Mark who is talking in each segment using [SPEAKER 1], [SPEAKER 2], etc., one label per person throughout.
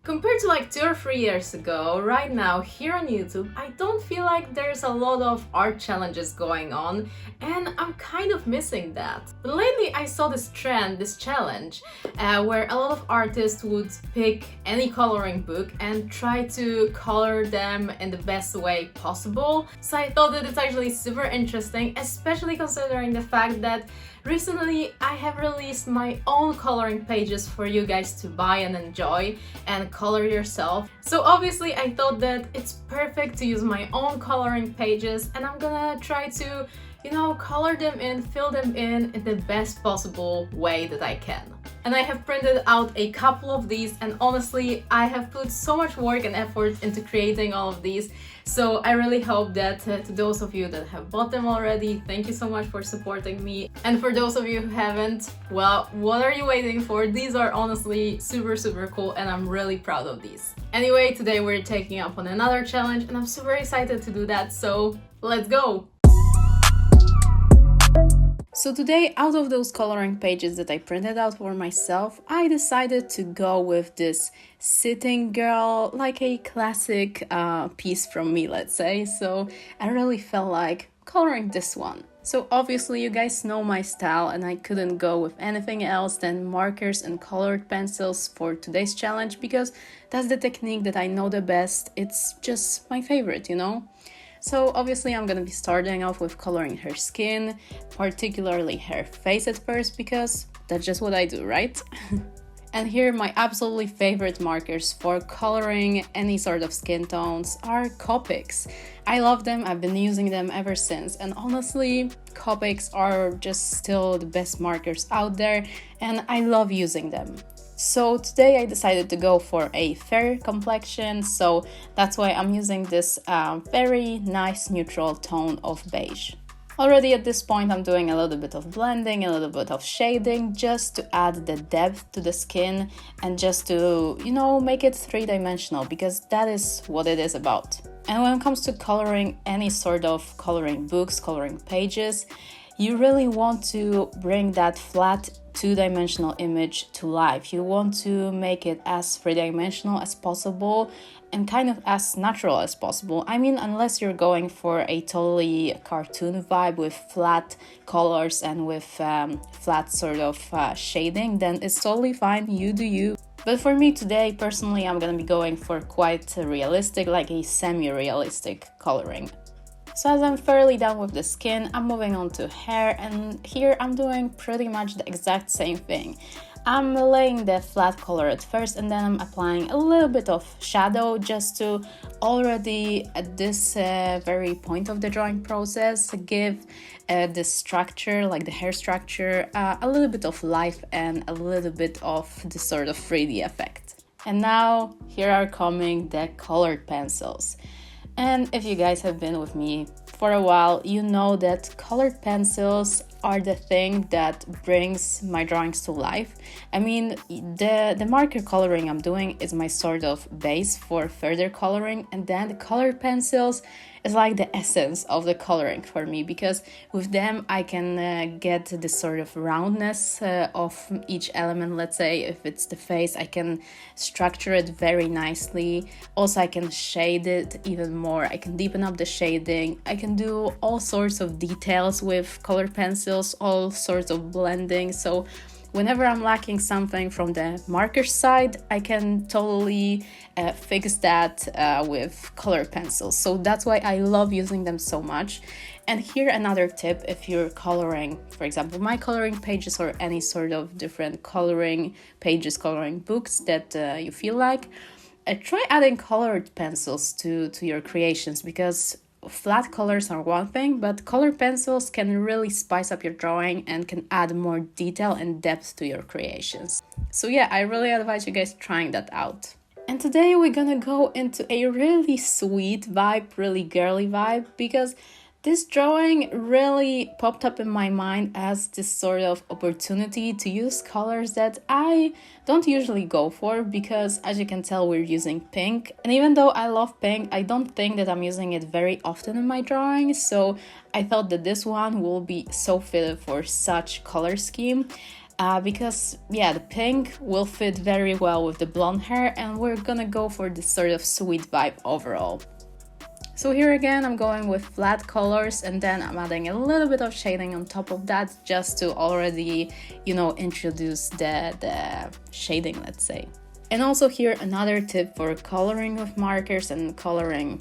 [SPEAKER 1] Compared to like 2 or 3 years ago, right now here on YouTube, I don't feel like there's a lot of art challenges going on, and I'm kind of missing that. But lately I saw this trend, this challenge, where a lot of artists would pick any coloring book and try to color them in the best way possible. So I thought that it's actually super interesting, especially considering the fact that recently I have released my own coloring pages for you guys to buy and enjoy and color yourself. So obviously I thought that it's perfect to use my own coloring pages, and I'm gonna try to, color them in, fill them in the best possible way that I can. And I have printed out a couple of these, and honestly I have put so much work and effort into creating all of these. So I really hope that to those of you that have bought them already, thank you so much for supporting me. And for those of you who haven't, well, what are you waiting for? These are honestly super cool, and I'm really proud of these. Anyway, today we're taking up on another challenge, and I'm super excited to do that, so let's go! So today, out of those coloring pages that I printed out for myself, I decided to go with this Sitting Girl, like a classic piece from me, let's say. So I really felt like coloring this one. So obviously you guys know my style, and I couldn't go with anything else than markers and colored pencils for today's challenge, because that's the technique that I know the best. It's just my favorite, So obviously I'm gonna be starting off with coloring her skin, particularly her face at first, because that's just what I do, right? And here my absolutely favorite markers for coloring any sort of skin tones are Copics. I love them, I've been using them ever since, and honestly, Copics are just still the best markers out there, and I love using them. So today I decided to go for a fair complexion, so that's why I'm using this very nice neutral tone of beige. Already at this point I'm doing a little bit of blending, a little bit of shading, just to add the depth to the skin and just to, make it three-dimensional, because that is what it is about. And when it comes to coloring any sort of coloring books, coloring pages, you really want to bring that flat two-dimensional image to life. You want to make it as three-dimensional as possible and kind of as natural as possible. I mean, unless you're going for a totally cartoon vibe with flat colors and with flat sort of shading, then it's totally fine, you do you. But for me today, personally, I'm gonna be going for quite realistic, like a semi-realistic coloring. So as I'm fairly done with the skin, I'm moving on to hair, and here I'm doing pretty much the exact same thing. I'm laying the flat color at first, and then I'm applying a little bit of shadow just to already at this very point of the drawing process give the structure, like the hair structure, a little bit of life and a little bit of the sort of 3D effect. And now here are coming the colored pencils. And if you guys have been with me for a while, you know that colored pencils are the thing that brings my drawings to life. I mean, the marker coloring I'm doing is my sort of base for further coloring, and then the colored pencils is like the essence of the coloring for me, because with them I can get this sort of roundness of each element. Let's say if it's the face, I can structure it very nicely. Also, I can shade it even more. I can deepen up the shading. I can do all sorts of details with colored pencils, all sorts of blending. So whenever I'm lacking something from the marker side, I can totally fix that with colored pencils. So that's why I love using them so much. And here another tip, if you're coloring, for example, my coloring pages or any sort of different coloring pages, coloring books that you feel like, try adding colored pencils to your creations, because flat colors are one thing, but colored pencils can really spice up your drawing and can add more detail and depth to your creations. So yeah, I really advise you guys trying that out. And today we're gonna go into a really sweet vibe, really girly vibe, because this drawing really popped up in my mind as this sort of opportunity to use colors that I don't usually go for, because as you can tell, we're using pink. And even though I love pink, I don't think that I'm using it very often in my drawings. So I thought that this one will be so fitted for such color scheme. because yeah, the pink will fit very well with the blonde hair, and we're gonna go for this sort of sweet vibe overall. So here again, I'm going with flat colors, and then I'm adding a little bit of shading on top of that just to already, introduce the shading, let's say. And also here, another tip for coloring with markers and coloring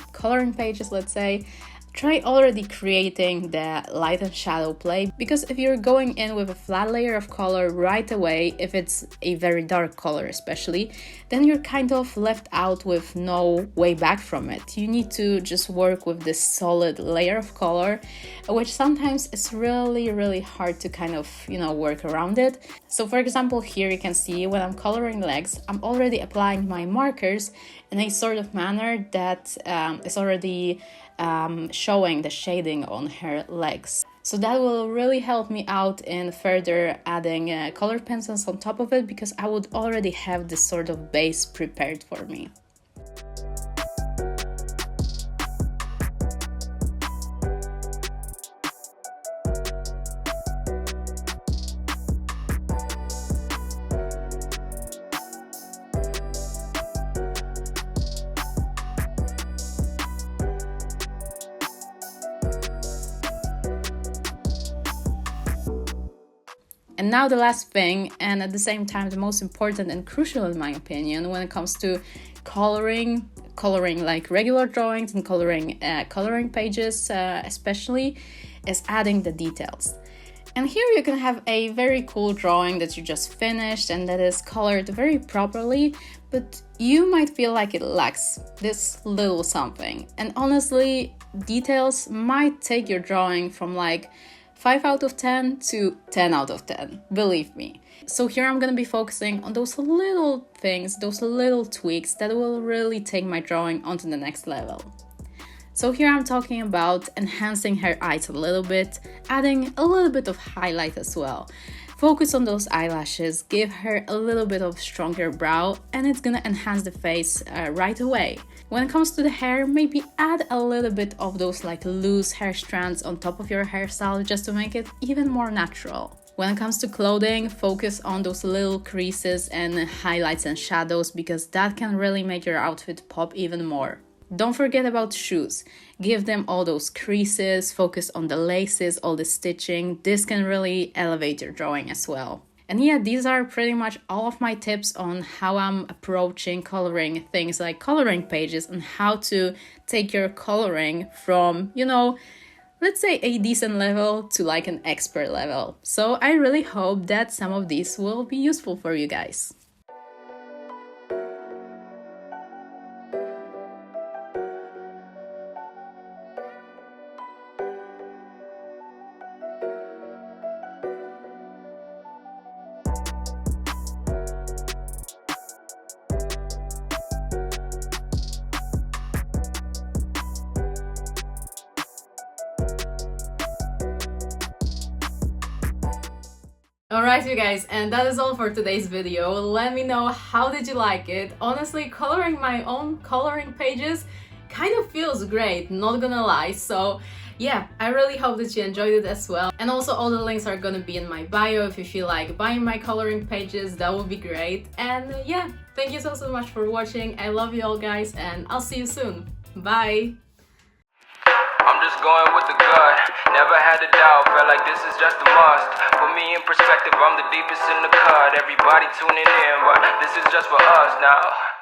[SPEAKER 1] pages, let's say. Try already creating the light and shadow play, because if you're going in with a flat layer of color right away, if it's a very dark color especially, then you're kind of left out with no way back from it. You need to just work with this solid layer of color, which sometimes is really, really hard to kind of, work around it. So for example, here you can see when I'm coloring legs, I'm already applying my markers in a sort of manner that is already showing the shading on her legs. So that will really help me out in further adding color pencils on top of it, because I would already have this sort of base prepared for me. And now the last thing, and at the same time the most important and crucial in my opinion when it comes to coloring like regular drawings and coloring pages especially, is adding the details. And here you can have a very cool drawing that you just finished and that is colored very properly, but you might feel like it lacks this little something. And honestly, details might take your drawing from like 5 out of 10 to 10 out of 10, believe me. So here I'm gonna be focusing on those little things, those little tweaks that will really take my drawing onto the next level. So here I'm talking about enhancing her eyes a little bit, adding a little bit of highlight as well. Focus on those eyelashes, give her a little bit of stronger brow, and it's gonna enhance the face right away. When it comes to the hair, maybe add a little bit of those like loose hair strands on top of your hairstyle just to make it even more natural. When it comes to clothing, focus on those little creases and highlights and shadows, because that can really make your outfit pop even more. Don't forget about shoes. Give them all those creases, focus on the laces, all the stitching. This can really elevate your drawing as well. And yeah, these are pretty much all of my tips on how I'm approaching coloring things like coloring pages and how to take your coloring from, let's say a decent level to like an expert level. So I really hope that some of these will be useful for you guys. Alright you guys, and that is all for today's video. Let me know how did you like it. Honestly, coloring my own coloring pages kind of feels great, not gonna lie. So yeah, I really hope that you enjoyed it as well. And also all the links are gonna be in my bio if you feel like buying my coloring pages, that would be great. And yeah, thank you so much for watching. I love you all guys, and I'll see you soon. Bye!
[SPEAKER 2] I'm just going with the gut, never had a doubt, felt like this is just a must. Put me in perspective, I'm the deepest in the cut. Everybody tuning in, but this is just for us now.